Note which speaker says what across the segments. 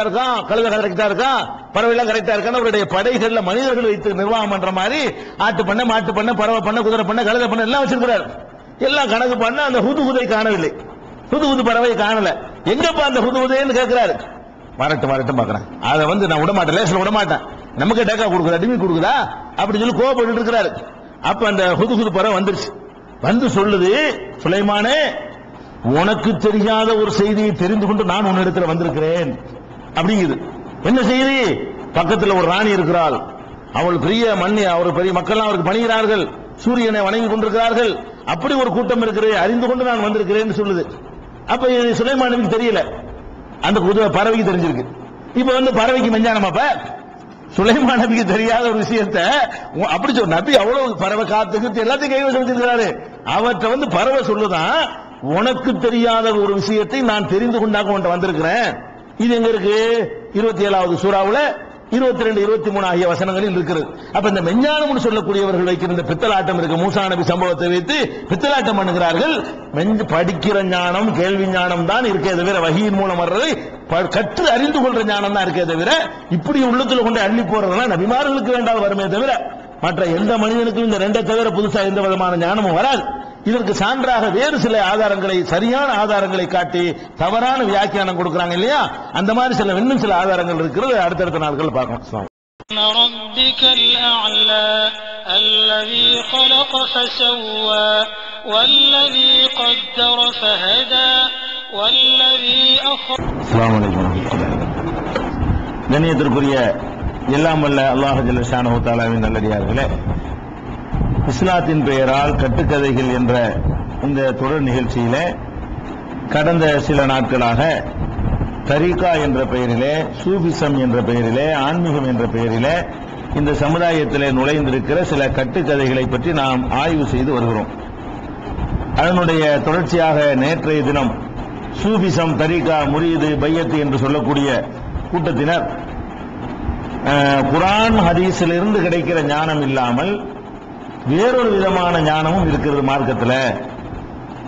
Speaker 1: இருக்கான், கழுத கரெக்டா இருக்கான், பறவை எல்லாம் கரெக்டா இருக்கான்னு அவருடைய படைகள்ல மனிதர்கள் வைத்து நிர்வாகம் பண்ற மாதிரி ஆட்டு பண்ண, மாட்டு பண்ண, பறவை பண்ண, குதிரை பண்ண, கழுத பண்ண எல்லாம் வச்சிருக்கிறார். எல்லாம் கணக்கு பண்ண அந்த ஹுதுஹுதை காணவில்லை. ஹுதுஹுது பறவை காணல. எங்கப்பா அந்த ஹுதுஹுதைன்னு கேட்கிறாரு. வரட்டும் பாக்குறேன். அதை நான் விட மாட்டேன், லேசில் விட மாட்டேன். நமக்கு டேக்கா கொடுக்குதா, டிமி கொடுக்குதா அப்படின்னு சொல்லி கோபப்பட்டு இருக்கிறாரு. அப்ப அந்த ஹுதுஹுது பறவை வந்துருச்சு. வந்து சொல்லுது, சுலைமானே, உனக்கு தெரியாத ஒரு செய்தியை தெரிந்து கொண்டு நான் உன்னிடத்தில் வந்திருக்கிறேன் அப்படிங்குது. என்ன செய்தி? பக்கத்தில் ஒரு ராணி இருக்கிறாள், அவள் பெரிய அவர் பெரிய மக்கள் அவருக்கு பணிகிறார்கள், சூரியனை வணங்கி கொண்டிருக்கிறார்கள், அப்படி ஒரு கூட்டம் இருக்கிறது, அறிந்து கொண்டு நான் வந்திருக்கிறேன் சொல்லுது. அப்ப சுலைமானுக்கு தெரியல, அந்த பறவைக்கு தெரிஞ்சிருக்கு. இப்ப பறவைக்கு மெஞ்சானமா? அப்ப சுலைமான் நபிக்கு தெரியாத ஒரு விஷயத்தை அப்படி சொன்ன நபி அவ்வளவு பறவை காத்துக்கு எல்லாத்தையும் கைவசம் வச்சிருக்கிறாரு. அவற்றை பறவை சொல்லுதான், உனக்கு தெரியாத ஒரு விஷயத்தை நான் தெரிந்து கொண்டாக உன்ட்ட வந்திருக்கிறேன். இது எங்க இருக்கு? 27வது சூறாவுல 22, 23 ஆகிய வசனங்களில் இருக்கிறது. அப்ப இந்த மெஞ்ஞானம் சொல்லக்கூடியவர்கள் வைக்கிற இந்த பித்தலாட்டம் இருக்கு. மூசா நபி சம்பவத்தை வைத்து பித்தலாட்டம் பண்ணுகிறார்கள். படிக்கிற ஞானம், கேள்வி ஞானம் தான் இருக்கே தவிர, வஹீயின் மூலம் வர்றது கற்று அறிந்து கொள்ற ஞானம் தான் இருக்கே தவிர, இப்படி உள்ளத்துல கொண்டு அள்ளி போறதுலாம் நபிமார்களுக்கு வேண்டாம் வருமே தவிர, மற்ற எந்த மனிதனுக்கும் இந்த ரெண்டை தவிர புதுசா எந்த விதமான ஞானமும் வராது. இதற்கு சான்றாக வேறு சில ஆதாரங்களை, சரியான ஆதாரங்களை காட்டி தவறான வியாக்கியானம் கொடுக்கிறாங்க இல்லையா? அந்த மாதிரி இன்னும் சில ஆதாரங்கள் இருக்கிறது. அடுத்தடுத்த நாட்கள் பார்க்கலாம்.
Speaker 2: ربك الأعلى الذي خلق فسوى والذي قدر فهدى والذي أخرج. السلام عليكم ورحمة الله.
Speaker 1: கண்ணியத்திற்குரிய எல்லாம் வல்ல அல்லாஹ் ஜல்ல ஷானஹு தஆலாவின் நல்லடியார்களே, இஸ்லாத்தின் பெயரால் கட்டுக்கதைகள் என்ற இந்த தொடர் நிகழ்ச்சியில கடந்த சில நாட்களாக தரீகா என்ற பெயரிலே, சூபிசம் என்ற பெயரிலே, ஆன்மீகம் என்ற பெயரிலே இந்த சமுதாயத்திலே நுழைந்திருக்கிற சில கட்டுக்கதைகளை பற்றி நாம் ஆய்வு செய்து வருகிறோம். அதனுடைய தொடர்ச்சியாக நேற்றைய தினம் சூபிசம், தரீகா, முரீது, பையத்து என்று சொல்லக்கூடிய கூட்டத்தினர் குர்ஆன் ஹதீஸிலிருந்து கிடைக்கிற ஞானம் இல்லாமல் வேறொரு விதமான ஞானமும் இருக்கிறது மார்க்கத்தில்.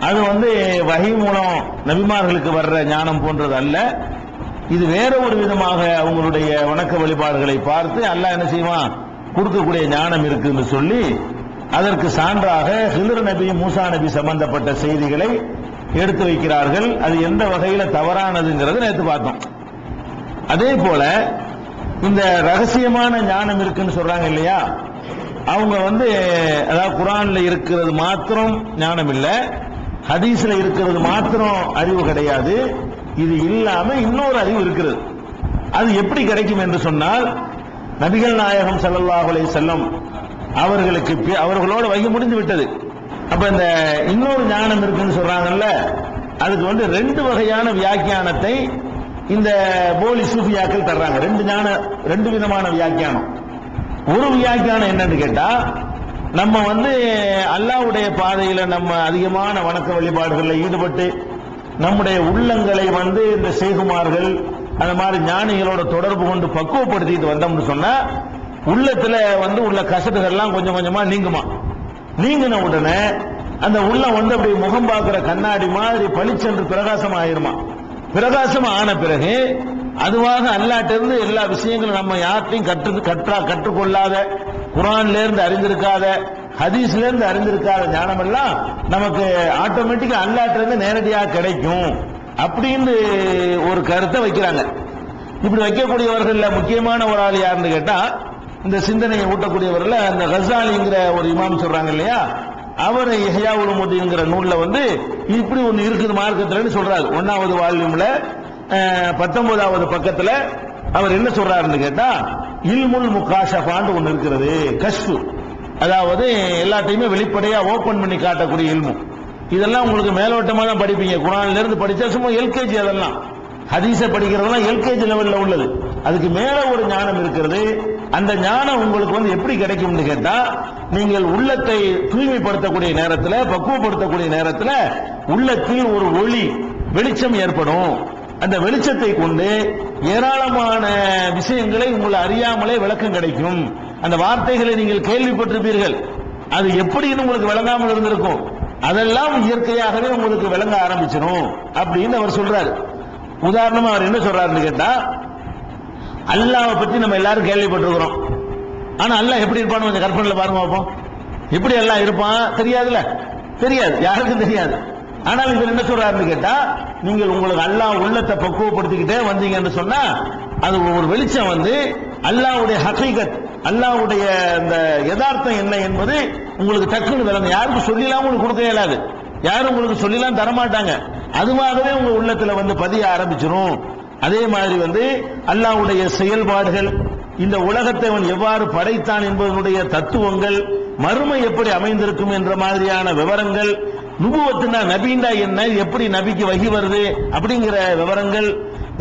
Speaker 1: அது வஹி மூலம் நபிமார்களுக்கு வர்ற ஞானம் போன்றது அல்ல. இது வேற ஒரு விதமாக அவங்களுடைய வணக்க வழிபாடுகளை பார்த்து அல்லாஹ் என்ன செய்வான், கொடுக்கக்கூடிய ஞானம் இருக்குன்னு சொல்லி அதற்கு சான்றாக ஹில்ர் நபி, மூசா நபி சம்பந்தப்பட்ட செய்திகளை எடுத்து வைக்கிறார்கள். அது எந்த வகையில தவறானதுங்கிறது நேற்று பார்த்தோம். அதே போல இந்த ரகசியமான ஞானம் இருக்குன்னு சொல்றாங்க இல்லையா, அவங்க அதாவது குர்ஆன்ல இருக்கிறது மாத்திரம் ஞானம் இல்ல, ஹதீஸ்ல இருக்கிறது மாத்திரம் அறிவு கிடையாது, இது இல்லாம இன்னொரு அறிவு இருக்கிறது. அது எப்படி கிடைக்கும் என்று சொன்னால், நபிகள் நாயகம் ஸல்லல்லாஹு அலைஹி வஸல்லம் அவர்களோட வகி முடிந்து விட்டது. அப்ப இந்த இன்னொரு ஞானம் இருக்குன்னு சொல்றாங்கல்ல, அதுக்கு ரெண்டு வகையான வியாக்கியானத்தை இந்த போலி சூஃபியாக்கள் தர்றாங்க. ரெண்டு விதமான வியாக்கியானம். ஒரு வியாக்கியானம் என்னன்னு கேட்டா, நம்ம அல்லாஹ்வுடைய பாதையில நம்ம அதிகமான வணக்க வழிபாடுகளில் ஈடுபட்டு நம்முடைய உள்ளங்களை இந்த சேகுமார்கள் அந்த மாதிரி ஞானிகளோட தொடர்பு கொண்டு பக்குவப்படுத்திட்டு வந்தோம்னு சொன்னா, உள்ளத்துல உள்ள கசடுகள்லாம் கொஞ்சம் கொஞ்சமா நீங்கின உடனே அந்த உள்ளம் அப்படி முகம் பார்க்கிற கண்ணாடி மாதிரி பளிச்சென்று பிரகாசம் ஆயிருமா. பிரகாசம் ஆன பிறகு அதுவாக அல்லாஹ்ட்ட இருந்து எல்லா விஷயங்களும் நம்ம யார்ட்டையும் கற்றுக்கொள்ளாத, குர்ஆன்ல இருந்து அறிந்திருக்காத, ஹதீஸ்ல இருந்து அறிந்திருக்காத ஞானம் எல்லாம் நமக்கு ஆட்டோமேட்டிக்கா அல்லாஹ்ட்ட இருந்து நேரடியாக கிடைக்கும் அப்படின்னு ஒரு கருத்தை வைக்கிறாங்க. இப்படி வைக்கக்கூடியவர்கள் முக்கியமான ஒரு ஆள் யாருன்னு கேட்டா, இந்த சிந்தனையை ஊட்டக்கூடியவர்கள் அந்த கஸாலிங்கிற ஒரு இமாம் சொல்றாங்க இல்லையா, அவர் இஹ்யா உலூமுத்தீன்ங்கிற நூல்ல இப்படி ஒன்னு இருக்குது மார்க்கத்துலன்னு சொல்றாரு. 1வது வால்யூம்ல 19வது பக்கத்துல அவர் என்ன சொல்றாருன்னு கேட்டா, இல்முல் முகாஷஃபான்னு ஒன்னு இருக்கிறது. கஷ்ஃபு, அதாவது எல்லாத்தையுமே வெளிப்படையா ஓபன் பண்ணி காட்டக்கூடிய இல்மு. இதெல்லாம் உங்களுக்கு மேலோட்டமா தான் படிப்பீங்க. குர்ஆன்ல இருந்து படிச்சா சும்மா எல்கேஜி, அதெல்லாம் ஹதீஸை படிக்கிறதெல்லாம் எல்கேஜி லெவல்ல உள்ளது. அதுக்கு மேல ஒரு ஞானம் இருக்கிறது. அந்த ஞானம் உங்களுக்கு எப்படி கிடைக்கும்னு கேட்டா, நீங்கள் உள்ளத்தை தூய்மைப்படுத்தக்கூடிய நேரத்தில், பக்குவப்படுத்தக்கூடிய நேரத்தில் உள்ளத்தில் ஒரு ஒளி, வெளிச்சம் ஏற்படும். அந்த வெளிச்சத்தை கொண்டு ஏராளமான விஷயங்களை உங்களை அறியாமலே விளக்கம் கிடைக்கும். அந்த வார்த்தைகளை நீங்கள் கேள்விப்பட்டிருப்பீர்கள், அது எப்படின்னு உங்களுக்கு விளங்காமல் இருந்திருக்கும், அதெல்லாம் இயற்கையாகவே உங்களுக்கு விளங்க ஆரம்பிச்சிடும் அப்படின்னு அவர் சொல்றாரு. உதாரணமா அவர் என்ன சொல்றாருன்னு கேட்டா, அல்லாஹ்வை பத்தி நம்ம எல்லாரும் கேள்விப்பட்டிருக்கிறோம். ஆனா அல்லாஹ் எப்படி இருப்பான்னு கொஞ்சம் கற்பனையில பாருங்க பார்ப்போம். எப்படி அல்லாஹ் இருப்பான் தெரியாதுல்ல, தெரியாது, யாருக்கும் தெரியாது. ஆனால் இவர் என்ன சொல்றாருன்னு கேட்டா, நீங்கள் உங்களுக்கு அல்லாஹ் உள்ளத்தை பக்குவப்படுத்திக்கிட்டே வந்தீங்கன்னு சொன்னா அது ஒரு வெளிச்சம் வந்து அல்லாஹ்வுடைய ஹகீகத், அல்லாஹ்வுடைய அந்த யதார்த்தம் என்ன என்பது உங்களுக்கு டக்குன்னு விளங்கும். யாருக்கும் சொல்லிலாம் உங்களுக்கு கொடுக்க இயலாது, யாரும் உங்களுக்கு சொல்லிலாம் தரமாட்டாங்க. அதுவாகவே உங்க உள்ளத்துல வந்து பதிய ஆரம்பிச்சிடும். அதே மாதிரி வந்து அல்லாஹ்வுடைய செயல்பாடுகள், இந்த உலகத்தை அவன் எவ்வாறு படைத்தான் என்பதனுடைய தத்துவங்கள், மறுமை எப்படி அமைந்திருக்கும் என்ற மாதிரியான விவரங்கள், நுபுவத்துனா நபிண்டா என்ன, எப்படி நபிக்கு வஹி வருது அப்படிங்கிற விவரங்கள்,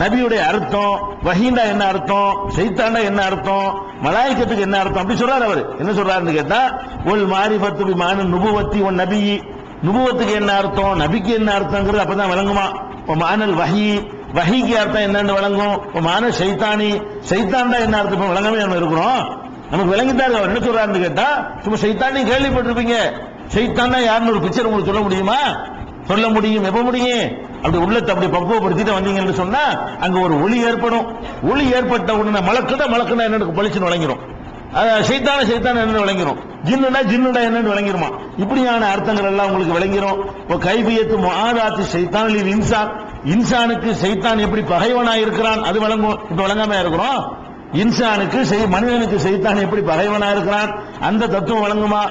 Speaker 1: நபியுடைய அர்த்தம், வஹீண்டா என்ன அர்த்தம், ஷைத்தாண்டா என்ன அர்த்தம், மலாயிக்கத்துக்கு என்ன அர்த்தம் அப்படி சொல்றாரு. அவர் என்ன சொல்றாருன்னு கேட்டா, ஒல் மாரிஃபத்து பிமான நுபுவத்தி ஒன் நபி, நுபுவத்துக்கு என்ன அர்த்தம், நபிக்கு என்ன அர்த்தங்கிறது அப்பதான் விளங்குமா. மானல் வஹி, வஹிக்கு அர்த்தம் என்னன்னு விளங்கும். மான ஷைத்தானி, ஷைத்தாண்டா என்ன அர்த்தம் விளங்காம நம்ம இருக்கிறோம். நமக்கு விளங்கிட்டாரு. அவர் என்ன சொல்றாருன்னு கேட்டா, சும்மா ஷைத்தானி கேள்விப்பட்டிருப்பீங்க, ஷைத்தானா யாருன்னு ஒரு பிக்சர் உங்களுக்கு சொல்ல முடியுமா? சொல்ல முடியும். எப்ப முடியும்? அப்படி உள்ளத்தை அப்படி பக்குவப்படுத்திட்டு வந்தீங்கன்னு சொன்னா அங்க ஒரு ஒளி ஏற்படும். ஒளி ஏற்பட்ட உடனே மலக்குனா என்னன்னு பளிச்சுன்னு விளங்கிரும். ஷைத்தான என்னன்னு விளங்கிரும். ஜின்னுடா என்னன்னு விளங்கிருமா. இப்படியான அர்த்தங்கள் எல்லாம் உங்களுக்கு விளங்கிரும். கைபியத்து முஆதாத்தி ஷைத்தானில் இன்சான், இன்சானுக்கு ஷைத்தான் எப்படி பகைவனா இருக்கிறான் அது விளங்கும். இப்ப விளங்காம இருக்கிறோம். இன்சானுக்கு மனிதனுக்கு ஷைத்தான் எப்படி பகைவனா இருக்கிறான் அந்த தத்துவம் விளங்குமா.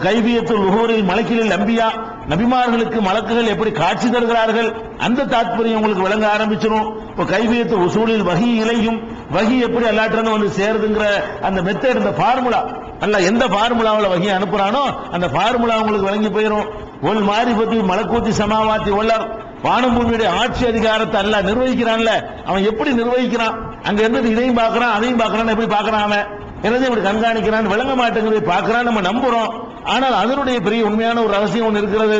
Speaker 1: கைபியத்து லுஹூரில் மலக்கிலில் அம்பியா, நபிமார்களுக்கு மலக்குகள் எப்படி காட்சி தருகிறார்கள் அந்த தாத்பரியம் உங்களுக்கு விளங்க ஆரம்பிச்சிடும். கைபியத்து உசூலில் வஹி இலையும், வஹி எப்படி அல்லாஹ்ட்ட வந்து சேருதுங்கிற அந்த மெத்தட், இந்த ஃபார்முலா, அல்ல எந்த ஃபார்முலாவில் வஹி அனுப்புறானோ அந்த ஃபார்முலா உங்களுக்கு விளங்கி போயிடும். ஒல் மாரிபத்தி மலக்கூத்தி சமாவாத்தி ஒல்லர், வானம் பூமியுடைய ஆட்சி அதிகாரத்தை அல்லாஹ் நிர்வகிக்கிறான்ல, அவன் எப்படி நிர்வகிக்கிறான், அங்க இருந்து இதையும் பார்க்கறான் அதையும் பார்க்கறான், எப்படி பார்க்கறான் அவன், என்னது இப்படி கண்காணிக்கிறான், விளங்க மாட்டேங்கிறது பார்க்கறான், நம்ம நம்புறோம். ஆனால் அதனுடைய பெரிய உண்மையான ஒரு ரகசியம் ஒன்று இருக்கிறது,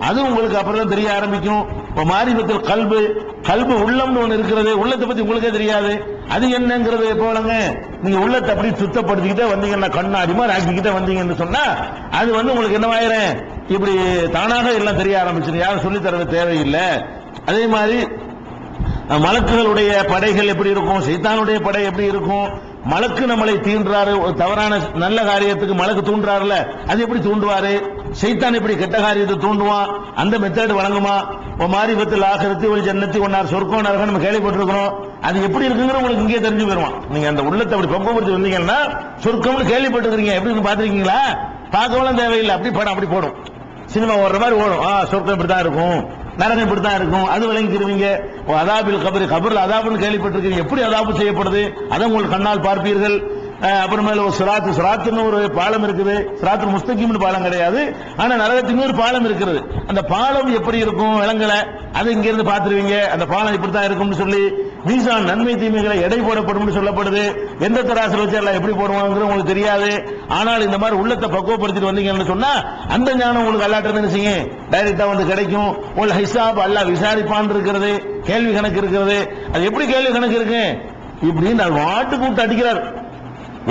Speaker 1: அது உங்களுக்கு அப்புறம் தான் தெரிய ஆரம்பிக்கும். மாரிபத்தில் கல்பு உள்ளம்னு ஒன்று இருக்கிறது, உள்ளத்தை பத்தி உங்களுக்கே தெரியாது, அது என்னங்கிறது போலங்க. நீங்க உள்ளத்தை அப்படி சுத்தப்படுத்திக்கிட்டே வந்தீங்கன்னா, கண்ணாடி மாதிரி ஆக்கிக்கிட்டே வந்தீங்கன்னு சொன்னா அது வந்து உங்களுக்கு என்னவாயிரும், இப்படி தானாக எல்லாம் தெரிய ஆரம்பிச்சு, யாரும் சொல்லி தரது தேவையில்லை. அதே மாதிரி மலக்குகளுடைய படைகள் எப்படி இருக்கும், சைத்தானுடைய படை எப்படி இருக்கும், மலக்கு நம்மளை தீண்டுறாரு, தவறான நல்ல காரியத்துக்கு மலக்கு தூண்டுறாருல, அது எப்படி தூண்டுவாரு, சைத்தான் எப்படி கெட்ட காரியத்தை தூண்டுவான், அந்த மெத்தட் வழங்குமா. மாரிபத்தில் ஆகிரத்தி ஒரு ஜன்னத்தி ஒன்னார் சொர்க்கம் நரகம் நம்ம கேள்விப்பட்டிருக்கிறோம், அது எப்படி இருக்குங்கிற உங்களுக்கு இங்கே தெரிஞ்சு போயிருவான். நீங்க அந்த உள்ளத்தை அப்படி பக்குவப்படுத்தி வந்தீங்கன்னா சொர்க்கம்னு கேள்விப்பட்டிருக்கீங்க, எப்படி பாத்திருக்கீங்களா, பார்க்கவும் தேவையில்லை, அப்படி படம் அப்படி போடும், சினிமா ஓடுற மாதிரி ஓடும். சொர்க்கம் இப்படித்தான் இருக்கும், நரகம் இப்படித்தான் இருக்கும், அது விளங்கிடுவீங்க. அதாபில் கபரில் அதாபுன்னு கேள்விப்பட்டிருக்கீங்க, எப்படி அதாபு செய்யப்படுது அதை உங்கள் கண்ணால் பார்ப்பீர்கள். அப்புறமேல ஒரு சிராத்துன்னு ஒரு பாலம் இருக்குது, சிராத்து முஸ்தகிம்னு பாலம் கிடையாது, ஆனா நரகத்துக்கு ஒரு பாலம் இருக்கிறது, அந்த பாலம் எப்படி இருக்கும் விளங்கல, அதை இங்க இருந்து பார்த்துருவீங்க, அந்த பாலம் இப்படித்தான் இருக்கும்னு சொல்லி. மீசான் நன்மை தீமைகளை எடை போடப்படும் சொல்லப்படுது, எந்த தராசில் வச்சு எல்லாம் எப்படி போடுவாங்கிறது உங்களுக்கு தெரியாது. ஆனால் இந்த மாதிரி உள்ளத்தை பக்குவப்படுத்திட்டு வந்தீங்கன்னு சொன்னா அந்த ஞானம் உங்களுக்கு அல்லாட்ட என்ன செய்யும், டைரக்டா வந்து கிடைக்கும். உங்கள் ஹிசாப் அல்லாஹ் விசாரிப்பான் இருக்கிறது, கேள்வி கணக்கு இருக்கிறது. அது எப்படி கேள்வி கணக்கு இருக்கு, இப்படின்னு வாட்டு கூப்பிட்டு அடிக்கிறார்.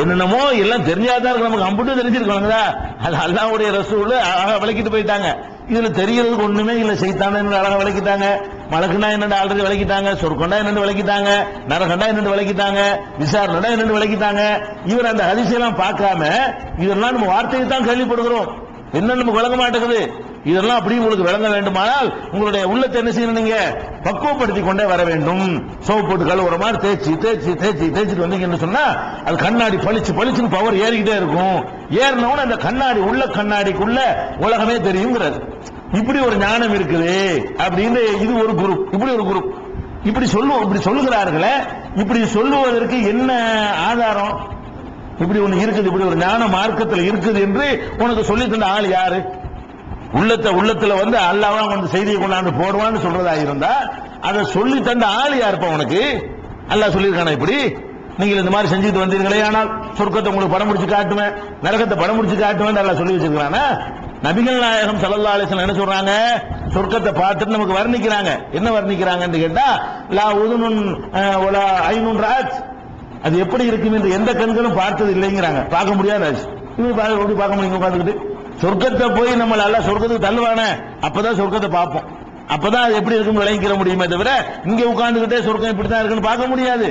Speaker 1: என்னென்னமோ எல்லாம் தெரிஞ்சாதான் இருக்கு, நமக்கு அம்புட்டு தெரிஞ்சிருக்காங்களா, அது அல்லாஹ்வுடைய ரசூல் அழகா விளக்கிட்டு போயிட்டாங்க. இதுல தெரியறதுக்கு ஒண்ணுமே இல்ல, சைத்தான என்ன அழகா விளக்கிட்டாங்க, மலக்குனா என்னன்னு ஆல்ரெடி விளக்கிட்டாங்க, சொர்க்கண்டா என்னன்னு விளக்கிட்டாங்க, நரகண்டா என்னன்னு விளக்கிட்டாங்க, விசாரணை என்னன்னு விளக்கிட்டாங்க. இவர் அந்த ஹதீஸெல்லாம் பார்க்காம இதெல்லாம் நம்ம வார்த்தையை தான் கேள்விப்படுகிறோம், என்ன நமக்கு விளங்க மாட்டேங்குது. இதெல்லாம் அப்படி உங்களுக்கு விளங்க வேண்டுமானால் உங்களுடைய உள்ளத்தை என்ன செய்யணும், நீங்க பக்குவப்படுத்தி கொண்டே வர வேண்டும். சோப்பு போட்டு கழுவுற மாதிரி தேய்ச்சிட்டு வந்தீங்கன்னு சொன்னா அது கண்ணாடி பளிச்சுன்னு பவர் ஏறிக்கிட்டே இருக்கும். ஏறினவன அந்த கண்ணாடி உள்ள கண்ணாடிக்குள்ள உலகமே தெரியுங்கிறது. இப்படி ஒரு ஞானம் இருக்குது அப்படின்னு இது ஒரு குரூப், இப்படி ஒரு குரூப் இப்படி சொல்லுகிறார்களே, இப்படி சொல்லுவதற்கு என்ன ஆதாரம், இப்படி ஒண்ணு இருக்குது, இப்படி ஒரு ஞான மார்க்கத்தில் இருக்குது என்று உனக்கு சொல்லி தந்த ஆள் யாரு? உள்ளத்துல வந்து அல்லாஹ் வந்து செய்தியை கொண்டாந்து போடுவான்னு சொல்றதா இருந்தா அதை சொல்லி தந்த ஆள் யாருப்பா உனக்கு? அல்லாஹ் சொல்லியிருக்கானா இப்படி நீங்கள் இந்த மாதிரி செஞ்சுட்டு வந்தீர்களே, ஆனால் சொர்க்கத்தை உங்களுக்கு படம் முடிச்சு காட்டுவேன், நரகத்தை படம் முடிச்சு காட்டுவேன் அல்லாஹ் சொல்லி வச்சிருக்கானா? நபிகள் நாயகம் ஸல்லல்லாஹு அலைஹி வஸல்லம் என்ன சொல்றாங்க, சொர்க்கத்தை பார்த்துட்டு நமக்கு வர்ணிக்கிறாங்க. என்ன வர்ணிக்கிறாங்கன்னு கேட்டா, லா உதுனுன் வலா ஐனுன் ராத், அது எப்படி இருக்கும் என்று எந்த கண்களும் பார்த்தது இல்லைங்கிறாங்க. பார்க்க முடியாது, எப்படி பார்க்க முடியும் உட்காந்துக்கிட்டு? சொர்க்கத்தை போய் நம்ம எல்லாம் சொர்க்கத்துக்கு தள்ளுவானே, அப்பதான் சொர்க்கத்தை பார்ப்போம், அப்பதான் அது எப்படி இருக்குன்னு விளங்கிக்கிற முடியுமே தவிர இங்க உட்கார்ந்துகிட்டே சொர்க்கம் இப்படித்தான் இருக்குன்னு பார்க்க முடியாது.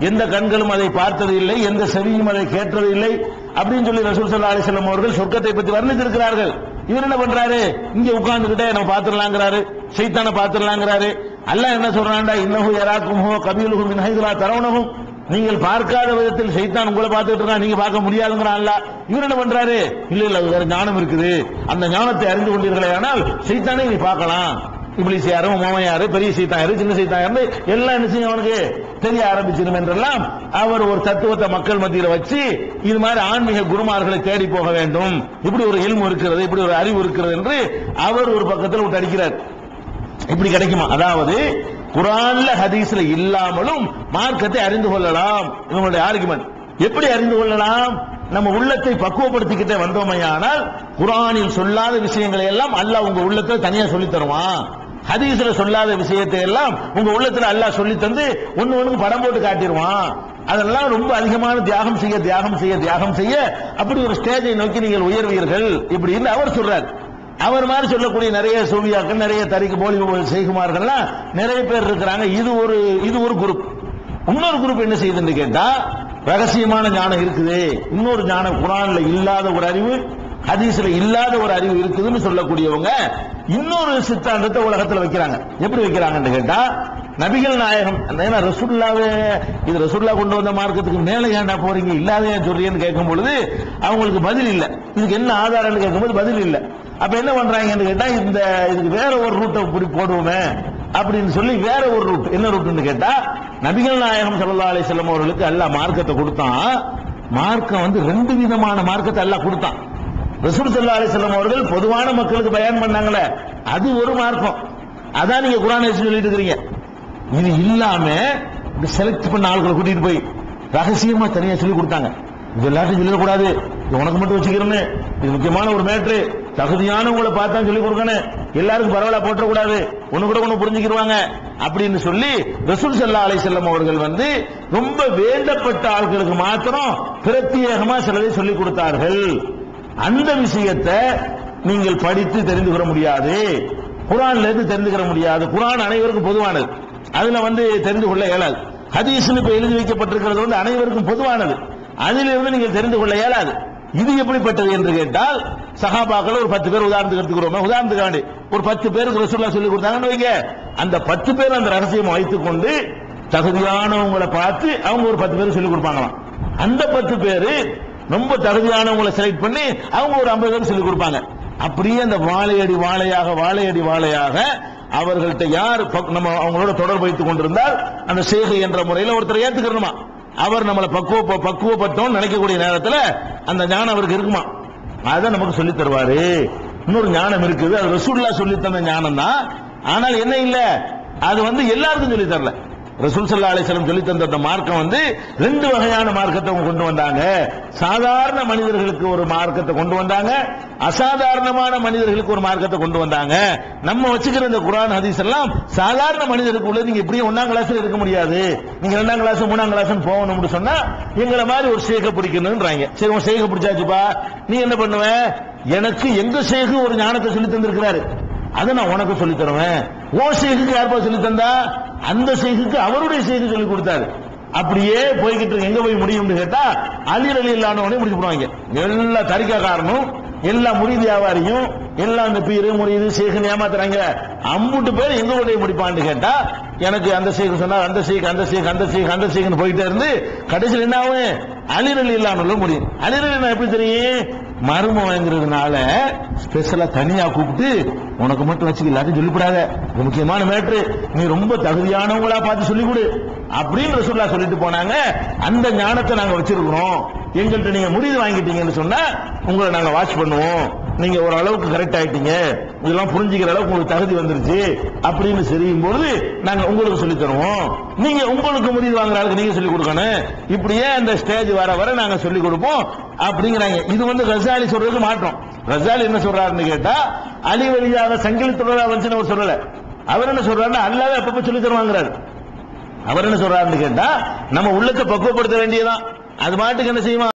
Speaker 1: எந்த கண்களும் அதை பார்த்தது இல்லை, எந்த செவியும் அதை கேட்டது இல்லை அப்படின்னு சொல்லி ரசூல் ஸல்லல்லாஹு அலைஹி வஸல்லம் அவர்கள் சொர்க்கத்தை பற்றி வர்ணித்திருக்கிறார்கள். இவர் என்ன பண்றாரு? இங்க உட்கார்ந்துகிட்டே நம்ம பாத்துடலாங்கிறாரு, ஷைத்தானை பாத்துடலாங்கிறாரு. அல்லாஹ் என்ன சொல்றான்டா, இன்னஹு யராக்கும் ஹுவ கபீலுஹு மின் ஹைது லா தரவுனஹும், நீங்கள் பார்க்காத விதத்தில் ஷைத்தான் உங்களை பார்த்துட்டு இருக்கான், நீங்க பார்க்க முடியாதுங்கிறான் அல்லாஹ். இவர் என்ன பண்றாரு? இல்ல இல்ல வேற ஞானம் இருக்குது, அந்த ஞானத்தை அறிந்து கொண்டீர்களே ஆனால் ஷைத்தானை நீ பார்க்கலாம். இப்லீஸ் யாரு, மோமன் யாரு, பெரிய சைத்தான் யாரு, சின்ன சைத்தான் யாரு எல்லாம் என்ன செய்யும் அவனுக்கு தெரிய ஆரம்பிச்சிடும் என்றெல்லாம் அவர் ஒரு தத்துவத்தை மக்கள் மத்தியில் வச்சு இது மாதிரி ஆன்மீக குருமார்களை தேடி போக வேண்டும், இப்படி ஒரு இல்மு இருக்கிறது, இப்படி ஒரு அறிவு இருக்கிறது என்று அவர் ஒரு பக்கத்தில் விட்டு அடிக்கிறார். இப்படி கிடைக்குமா? அதாவது குர்ஆன்ல ஹதீஸ்ல இல்லாமலும் மார்க்கத்தை அறிந்து கொள்ளலாம். இவங்களுடைய ஆர்குமெண்ட் எப்படி அறிந்து கொள்ளலாம்? நம்ம உள்ளத்தை பக்குவப்படுத்திக்கிட்டே வந்தோமையானால் குர்ஆனில் சொல்லாத விஷயங்களை எல்லாம் அல்லாஹ் உங்க உள்ளத்துல தனியா சொல்லி தருவான். ஹதீஸ்ல சொல்லாத விஷயத்தை எல்லாம் உங்க உள்ளத்துல அல்லாஹ் சொல்லி தந்து ஒண்ணுக்கு படம் போட்டு காட்டிடுவான். அதெல்லாம் ரொம்ப அதிகமான தியாகம் செய்ய அப்படி ஒரு ஸ்டேஜை நோக்கி நீங்கள் உயர்வீர்கள் இப்படின்னு அவர் சொல்றார். அவர் மாதிரி சொல்லக்கூடிய நிறைய சூஃபியாக்கள், நிறைய தரிக்கு போலி செய்குமார்கள்லாம் நிறைய பேர் இருக்கிறாங்க. இது ஒரு குரூப். இன்னொரு குரூப் என்ன செய்யுதுன்னு கேட்டா, ரகசியமான ஞானம் இருக்குது, இன்னொரு ஞானம் குர்ஆன்ல இல்லாத ஒரு அறிவு, ஹதீஸ்ல இல்லாத ஒரு அறிவு இருக்குதுன்னு சொல்லக்கூடியவங்க இன்னொரு சித்தாந்தத்தை உலகத்தில் வைக்கிறாங்க. எப்படி வைக்கிறாங்கன்னு கேட்டா, நபிகள் நாயகம் ரசூலுல்லாவே இது ரசூலுல்லா கொண்டு வந்த மார்க்கத்துக்கு மேலே ஏன்டா போறீங்க, இல்லாத ஏன் சொல்றீங்கன்னு கேட்கும் பொழுது அவங்களுக்கு பதில் இல்லை. இதுக்கு என்ன ஆதாரம்னு கேட்கும்போது பதில் இல்லை. அப்ப என்ன பண்றாங்கன்னு கேட்டா, இதுக்கு வேற ஒரு ரூட்டை போடுவோமே அப்படின்னு சொல்லி வேற ஒரு ரூட். என்ன ரூட்னு கேட்டா, நபிகள் நாயகம் ஸல்லல்லாஹு அலைஹி வஸல்லம் அவர்களுக்கு அல்லாஹ் மார்க்கத்தை கொடுத்தான். மார்க்கம் வந்து ரெண்டு விதமான மார்க்கத்தை அல்லாஹ் கொடுத்தான். ரசூல் ஸல்லல்லாஹு அலைஹி வஸல்லம் அவர்கள் பொதுவான மக்களுக்கு பயான் பண்ணாங்களே, அது ஒரு மார்க்கம். அதான் நீங்க குர்ஆனை சொல்லிட்டு இருக்கீங்க. இது இல்லாம செலக்ட் பண்ண ஆட்களை கூட்டிட்டு போய் ரகசியமா தனியா சொல்லி கொடுத்தாங்க. இது எல்லாத்தையும் சொல்லக்கூடாது, உனக்கு மட்டும் வச்சுக்கிறேன்னு, இது முக்கியமான ஒரு மேட்ரு, தகுதியானவங்களை பார்த்தா சொல்லி கொடுக்கணும், எல்லாருக்கும் பரவாயில்ல போட்டக்கூடாது, ஒண்ணு புரிஞ்சுக்கிடுவாங்க அப்படின்னு சொல்லி ரசூல் ஸல்லல்லாஹு அலைஹி வஸல்லம் அவர்கள் வந்து ரொம்ப வேண்டப்பட்ட ஆட்களுக்கு மாத்திரம் பிரத்யேகமா சிலதை சொல்லிக் கொடுத்தார்கள். அந்த விஷயத்தை நீங்கள் படித்து தெரிந்து கொள்ள முடியாது, குர்ஆன்ல இருந்து தெரிந்துக்கிற முடியாது. குர்ஆன் அனைவருக்கும் பொதுவானது, அதுல வந்து தெரிந்து கொள்ள இயலாது. ஹதீஸ்ல இப்ப எழுதி வைக்கப்பட்டிருக்கிறது வந்து அனைவருக்கும் பொதுவானது, அதிலிருந்து நீங்கள் தெரிந்து கொள்ள இயலாது. இது எப்படிப்பட்டது என்று கேட்டால், சஹாபாக்கள் ஒரு 10 பேர் உதாரணத்துக்கு எடுத்துக்கிறோம். உதாரணத்துக்காண்டி ஒரு 10 பேருக்கு ரசூலுல்லாஹ் சொல்லி கொடுத்தாங்கன்னு வைங்க, அந்த 10 பேர் அந்த ரகசியம் வைத்துக் கொண்டு தகுதியானவங்களை பார்த்து அவங்க ஒரு 10 பேர் சொல்லி கொடுப்பாங்களாம். அந்த 10 பேரு ரொம்ப தகுதியானவங்களை செலக்ட் பண்ணி அவங்க ஒரு 50 பேர் சொல்லி கொடுப்பாங்க. அப்படியே அந்த வாழையடி வாழையாக அவர்கள்ட்ட யார் நம்ம அவங்களோட தொடர்பு வைத்துக் கொண்டிருந்தால் அந்த ஷேக் என்ற முறையில் ஒருத்தர் ஏத்துக்கணுமா, அவர் நம்மளை பக்குவப்பட்டோம் நினைக்கக்கூடிய நேரத்தில் அந்த ஞானம் அவருக்கு இருக்குமா, அதை நமக்கு சொல்லி தருவாரு. இன்னொரு ஞானம் இருக்குது, அது ரசூலுல்லாஹ் சொல்லி தந்த ஞானம் தான். ஆனால் என்ன இல்ல, அது வந்து எல்லாருக்கும் சொல்லி தரல. ரசூல் ஸல்லல்லாஹு அலைஹி வஸல்லம் சொல்லி தந்த அந்த மார்க்கம் வந்து ரெண்டு வகையான மார்க்கத்தை கொண்டு வந்தாங்க. சாதாரண மனிதர்களுக்கு ஒரு மார்க்கத்தை கொண்டு வந்தாங்க, அசாதாரணமான மனிதர்களுக்கு ஒரு மார்க்கத்தை கொண்டு வந்தாங்க. நம்ம வச்சுக்கிற இந்த குர்ஆன் ஹதீஸ் எல்லாம் சாதாரண மனிதருக்கு உள்ளது. நீங்க இப்படியே 1ஆம் கிளாஸ்ல இருக்க முடியாது, நீங்க 2ஆம் கிளாஸ் 3ஆம் கிளாஸ் போகணும்னு சொன்னா எங்களை மாதிரி ஒரு ஷேக பிடிக்கணும்ன்றாங்க. சரி, உன் ஷேக பிடிச்சாச்சுப்பா, நீ என்ன பண்ணுவ, எனக்கு எங்க ஷேக் ஒரு ஞானத்தை சொல்லி தந்திருக்கிறாரு, அதை நான் உனக்கு சொல்லி தருவேன். ஓ ஷேக்கு யாருப்பா சொல்லி தந்தா, அந்த ஷேக்கு அவருடைய ஷேக்கு சொல்லி கொடுத்தாரு. அப்படியே போய்கிட்டு இருக்கு. எங்க போய் முடியும்னு கேட்டா, அலி ரலியல்லாஹு அன்ஹு முடிச்சு போடுவாங்க. எல்லா தரிகாக்காரனும், எல்லா முரீது வியாபாரியும், எல்லா அந்த பீரு முரீது ஷேக்கு ஏமாத்துறாங்க. அம்புட்டு பேர் எங்க கொண்டு முடிப்பான்னு கேட்டா, எனக்கு அந்த ஷேக் சொன்னா அந்த ஷேக் போயிட்டே இருந்து கடைசியில் என்ன ஆகும், அலி ரலியல்லாஹு அன்ஹு முடியும். அலி ரலியல்லாஹு எப்படி தெரியும், மர்மம் வாங்குறதுனால ஸ்பெஷலா தனியா கூப்பிட்டு உனக்கு மட்டும் வச்சுக்க, எல்லாத்தையும் சொல்லிவிடாத, முக்கியமான மேட்ரு, நீ ரொம்ப தகுதியானவங்களா பார்த்து சொல்லிக் கொடு அப்படின்னு ரசூலுல்லாஹ் சொல்லிட்டு போனாங்க. அந்த ஞானத்தை நாங்க வச்சிருக்கிறோம், எங்கள்கிட்ட நீங்க முரீது வாங்கிட்டீங்கன்னு சொன்னா உங்களை நாங்க வாட்ச் பண்ணுவோம், நீங்க ஒரு அளவுக்கு கரெக்ட் ஆயிட்டீங்க, இதெல்லாம் புரிஞ்சுக்கிற அளவுக்கு உங்களுக்கு தகுதி வந்துருச்சு அப்படின்னு தெரியும் பொழுது நாங்க உங்களுக்கு சொல்லி தருவோம், நீங்க உங்களுக்கு முரீது வாங்குற அளவுக்கு நீங்க சொல்லிக் கொடுக்கணும். இப்படியே அந்த ஸ்டேஜ் வர நாங்க சொல்லிக் கொடுப்போம் அப்படிங்கிறாங்க. இது வந்து ரஸாலி சொல்றது மாற்றம். ரஸாலி என்ன சொல்றாருன்னு கேட்டா, அலி வழியாக சங்கிலி தொடரா வந்துச்சுன்னு அவர் சொல்லல. அவர் என்ன சொல்றாருன்னா அல்லாஹ்வே அப்பப்ப சொல்லி தருவாங்கிறாரு. அவர் என்ன சொல்றாருன்னு கேட்டா, நம்ம உள்ளத்தை பக்குவப்படுத்த வேண்டியதான், அது மாட்டுக்கு என்ன செய்யுமா